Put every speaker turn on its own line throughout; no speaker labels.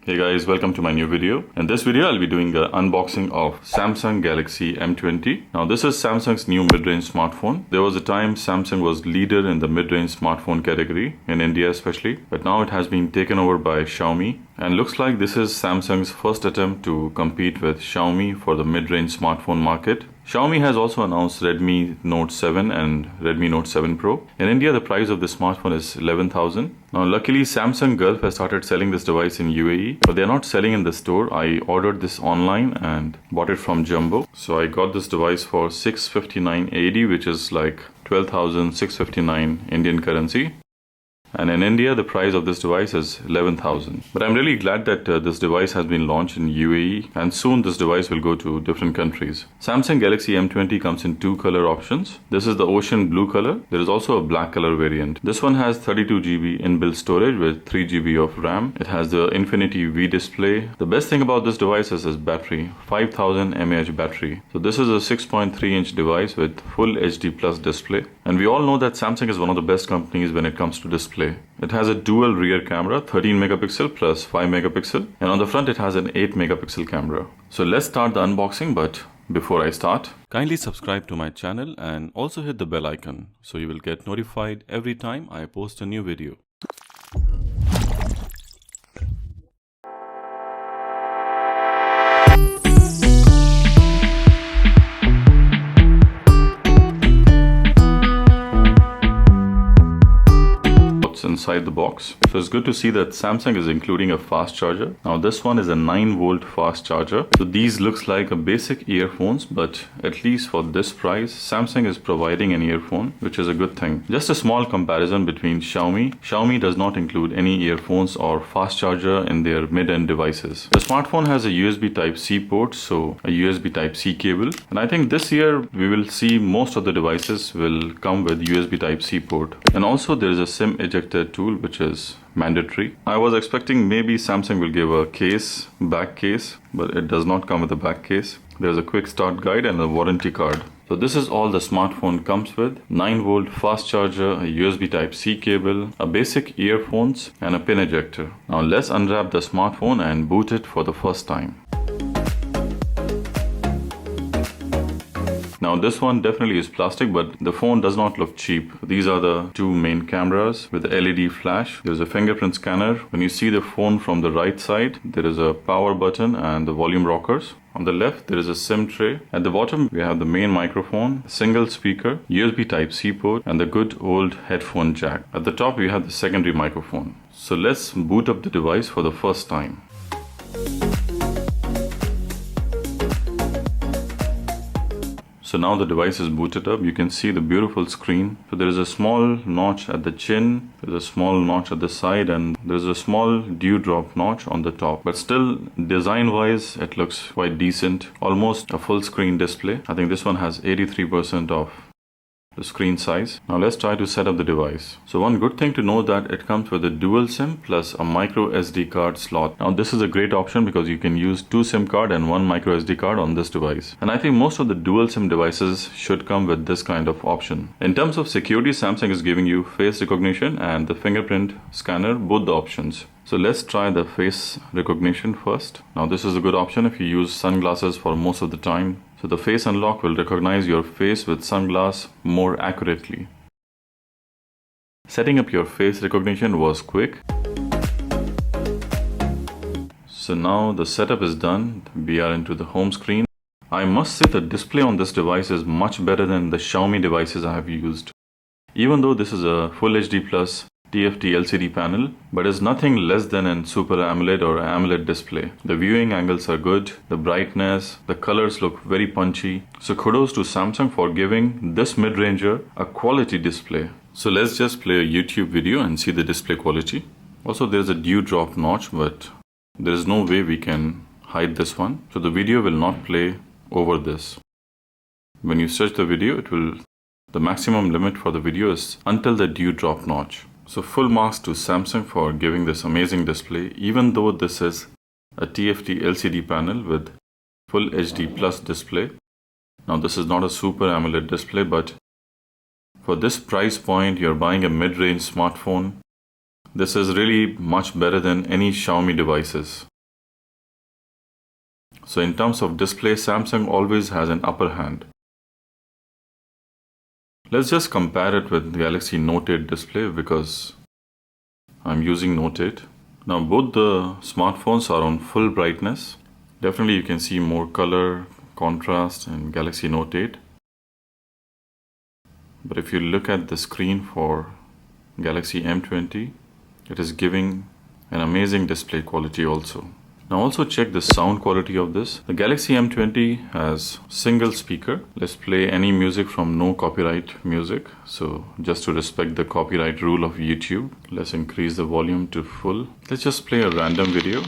Hey guys, welcome to my new video. In this video, I'll be doing an unboxing of Samsung Galaxy M20. Now this is Samsung's new mid-range smartphone. There was a time Samsung was leader in the mid-range smartphone category, in India especially, but now it has been taken over by Xiaomi. And looks like this is Samsung's first attempt to compete with Xiaomi for the mid-range smartphone market. Xiaomi has also announced Redmi Note 7 and Redmi Note 7 Pro. In India, the price of this smartphone is 11,000. Now, luckily, Samsung Gulf has started selling this device in UAE, but they're not selling in the store. I ordered this online and bought it from Jumbo. So I got this device for 659 AED, which is like 12,659 Indian currency. And in India, the price of this device is 11,000. But I'm really glad that this device has been launched in UAE, and soon this device will go to different countries. Samsung Galaxy M20 comes in two color options. This is the ocean blue color. There is also a black color variant. This one has 32 GB inbuilt storage with 3 GB of RAM. It has the Infinity V display. The best thing about this device is its battery, 5000 mAh battery. So this is a 6.3-inch device with full HD plus display. And we all know that Samsung is one of the best companies when it comes to display. It has a dual rear camera, 13 megapixel plus 5 megapixel, and on the front it has an 8 megapixel camera. So let's start the unboxing, but before I start, kindly subscribe to my channel and also hit the bell icon so you will get notified every time I post a new video. Inside the box. So it's good to see that Samsung is including a fast charger. Now this one is a 9-volt fast charger. So these looks like a basic earphones, but at least for this price, Samsung is providing an earphone, which is a good thing. Just a small comparison between Xiaomi. Xiaomi does not include any earphones or fast charger in their mid-end devices. The smartphone has a USB Type-C port, so a USB Type-C cable. And I think this year we will see most of the devices will come with USB Type-C port. And also there is a SIM ejector tool, which is mandatory. I was expecting maybe Samsung will give a case, back case, but it does not come with a back case. There's a quick start guide and a warranty card. So this is all the smartphone comes with: 9-volt fast charger, a USB Type-C cable, a basic earphones, and a pin ejector. Now let's unwrap the smartphone and boot it for the first time. Now this one definitely is plastic, but the phone does not look cheap. These are the two main cameras with the LED flash. There's a fingerprint scanner. When you see the phone from the right side, there is a power button and the volume rockers. On the left, there is a SIM tray. At the bottom, we have the main microphone, single speaker, USB Type-C port, and the good old headphone jack. At the top, we have the secondary microphone. So let's boot up the device for the first time. So now the device is booted up. You can see the beautiful screen. So there is a small notch at the chin, there's a small notch at the side, and there's a small dewdrop notch on the top. But still, design-wise, it looks quite decent. Almost a full screen display. I think this one has 83% of the screen size. Now let's try to set up the device. So one good thing to know that it comes with a dual SIM plus a micro SD card slot. Now this is a great option because you can use 2 SIM card and 1 micro SD card on this device. And I think most of the dual SIM devices should come with this kind of option. In terms of security, Samsung is giving you face recognition and the fingerprint scanner, both the options. So let's try the face recognition first. Now this is a good option if you use sunglasses for most of the time. So the face unlock will recognize your face with sunglasses more accurately. Setting up your face recognition was quick. So now the setup is done. We are into the home screen. I must say the display on this device is much better than the Xiaomi devices I have used. Even though this is a Full HD Plus TFT LCD panel, but is nothing less than a Super AMOLED or AMOLED display. The viewing angles are good, the brightness, the colors look very punchy. So kudos to Samsung for giving this mid-ranger a quality display. So let's just play a YouTube video and see the display quality. Also there's a dewdrop notch, but there is no way we can hide this one. So the video will not play over this. When you search the video, the maximum limit for the video is until the dewdrop notch. So full marks to Samsung for giving this amazing display, even though this is a TFT LCD panel with Full HD Plus display. Now this is not a Super AMOLED display, but for this price point, you're buying a mid-range smartphone. This is really much better than any Xiaomi devices. So in terms of display, Samsung always has an upper hand. Let's just compare it with Galaxy Note 8 display because I'm using Note 8. Now both the smartphones are on full brightness. Definitely you can see more color, contrast in Galaxy Note 8. But if you look at the screen for Galaxy M20, it is giving an amazing display quality also. Now also check the sound quality of this. The Galaxy M20 has single speaker. Let's play any music from no copyright music. So just to respect the copyright rule of YouTube, let's increase the volume to full. Let's just play a random video.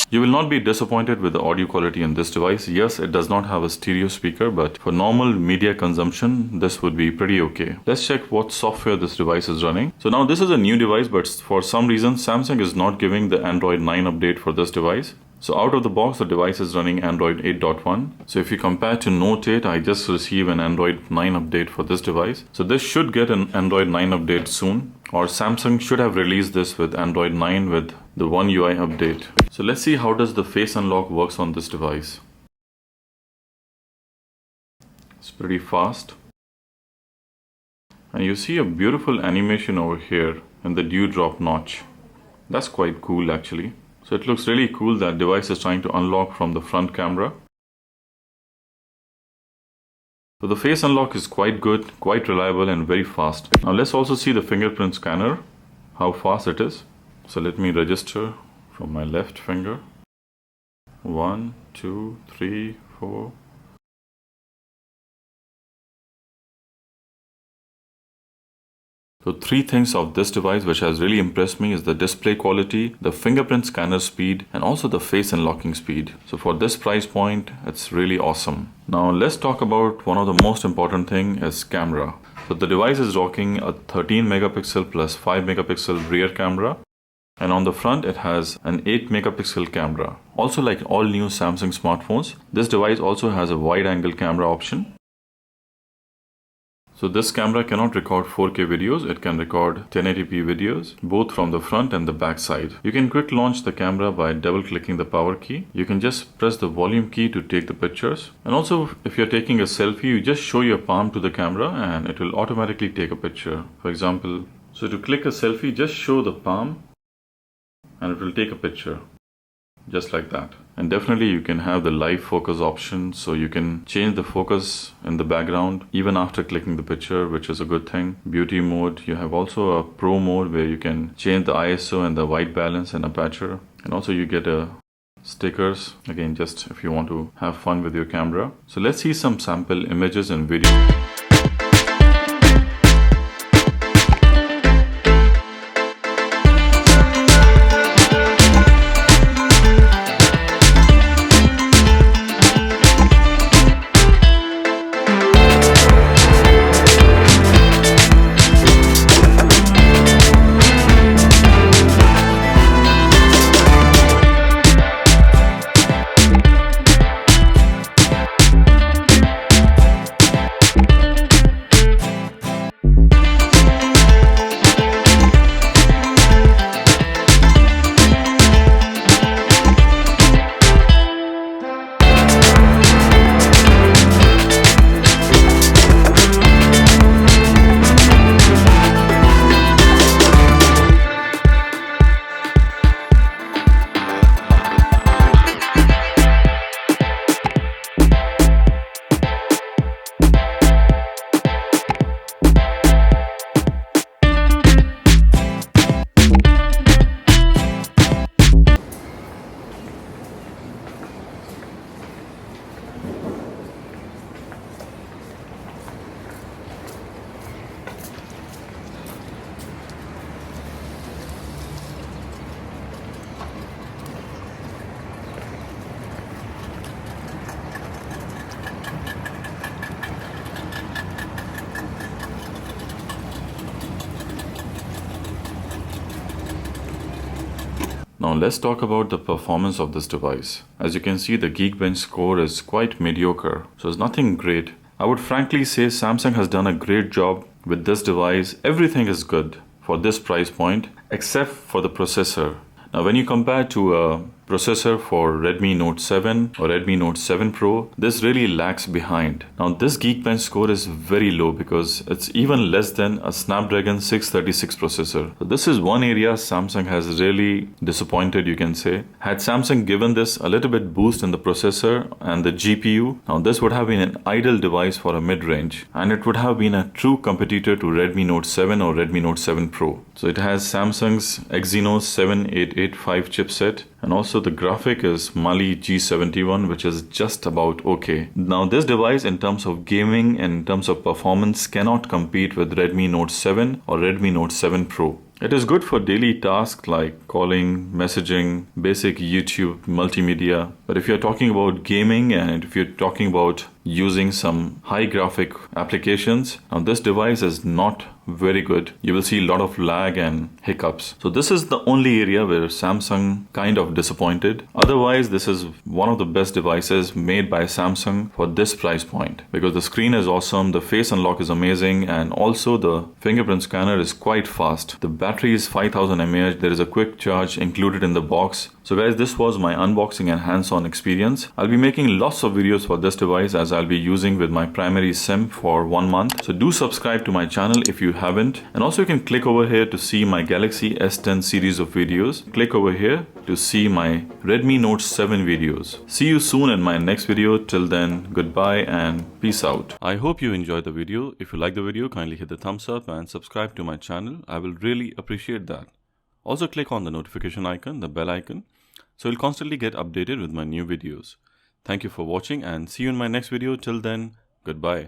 You will not be disappointed with the audio quality in this device. Yes, it does not have a stereo speaker, but for normal media consumption, this would be pretty okay. Let's check what software this device is running. So now this is a new device, but for some reason, Samsung is not giving the Android 9 update for this device. So out of the box, the device is running Android 8.1. So if you compare to Note 8, I just received an Android 9 update for this device. So this should get an Android 9 update soon, or Samsung should have released this with Android 9 with the One UI update. So let's see how does the face unlock works on this device. It's pretty fast. And you see a beautiful animation over here in the dewdrop notch. That's quite cool actually. So it looks really cool that device is trying to unlock from the front camera. So the face unlock is quite good, quite reliable and very fast. Now let's also see the fingerprint scanner, how fast it is. So let me register from my left finger. 1, 2, 3, 4. So three things of this device which has really impressed me is the display quality, the fingerprint scanner speed, and also the face unlocking speed. So for this price point, it's really awesome. Now let's talk about one of the most important thing is camera. So the device is rocking a 13 megapixel plus 5 megapixel rear camera. And on the front, it has an 8 megapixel camera. Also, like all new Samsung smartphones, this device also has a wide angle camera option. So this camera cannot record 4K videos, it can record 1080p videos, both from the front and the back side. You can quick launch the camera by double clicking the power key. You can just press the volume key to take the pictures. And also if you're taking a selfie, you just show your palm to the camera and it will automatically take a picture. For example, so to click a selfie, just show the palm and it will take a picture. Just like that. And definitely you can have the live focus option, so you can change the focus in the background even after clicking the picture, which is a good thing. Beauty mode, you have also a pro mode where you can change the ISO and the white balance and aperture. And also you get a stickers, again just if you want to have fun with your camera. So let's see some sample images and video. let's talk about the performance of this device. As you can see, the Geekbench score is quite mediocre, so it's nothing great. I would frankly say Samsung has done a great job with this device. Everything is good for this price point except for the processor. Now when you compare to a processor for Redmi Note 7 or Redmi Note 7 Pro, this really lags behind. Now this Geekbench score is very low because it's even less than a Snapdragon 636 processor. So this is one area Samsung has really disappointed, you can say. Had Samsung given this a little bit boost in the processor and the GPU, now this would have been an ideal device for a mid-range, and it would have been a true competitor to Redmi Note 7 or Redmi Note 7 Pro. So it has Samsung's Exynos 7885 chipset, and also the graphic is Mali G71, which is just about okay. Now this device in terms of gaming and in terms of performance cannot compete with Redmi Note 7 or Redmi Note 7 Pro. It is good for daily tasks like calling, messaging, basic YouTube, multimedia. But if you're talking about gaming and if you're talking about using some high graphic applications, now this device is not very good. You will see a lot of lag and hiccups. So this is the only area where Samsung kind of disappointed. Otherwise, this is one of the best devices made by Samsung for this price point, because the screen is awesome, the face unlock is amazing, and also the fingerprint scanner is quite fast. The battery is 5000 mAh. There is a quick charge included in the box. So guys, this was my unboxing and hands-on experience. I'll be making lots of videos for this device as I'll be using with my primary SIM for 1 month. So do subscribe to my channel if you haven't. And also you can click over here to see my Galaxy S10 series of videos. Click over here to see my Redmi Note 7 videos. See you soon in my next video. Till then, goodbye and peace out. I hope you enjoyed the video. If you like the video, kindly hit the thumbs up and subscribe to my channel. I will really appreciate that. Also click on the notification icon, the bell icon, so you'll constantly get updated with my new videos. Thank you for watching and see you in my next video. Till then, goodbye.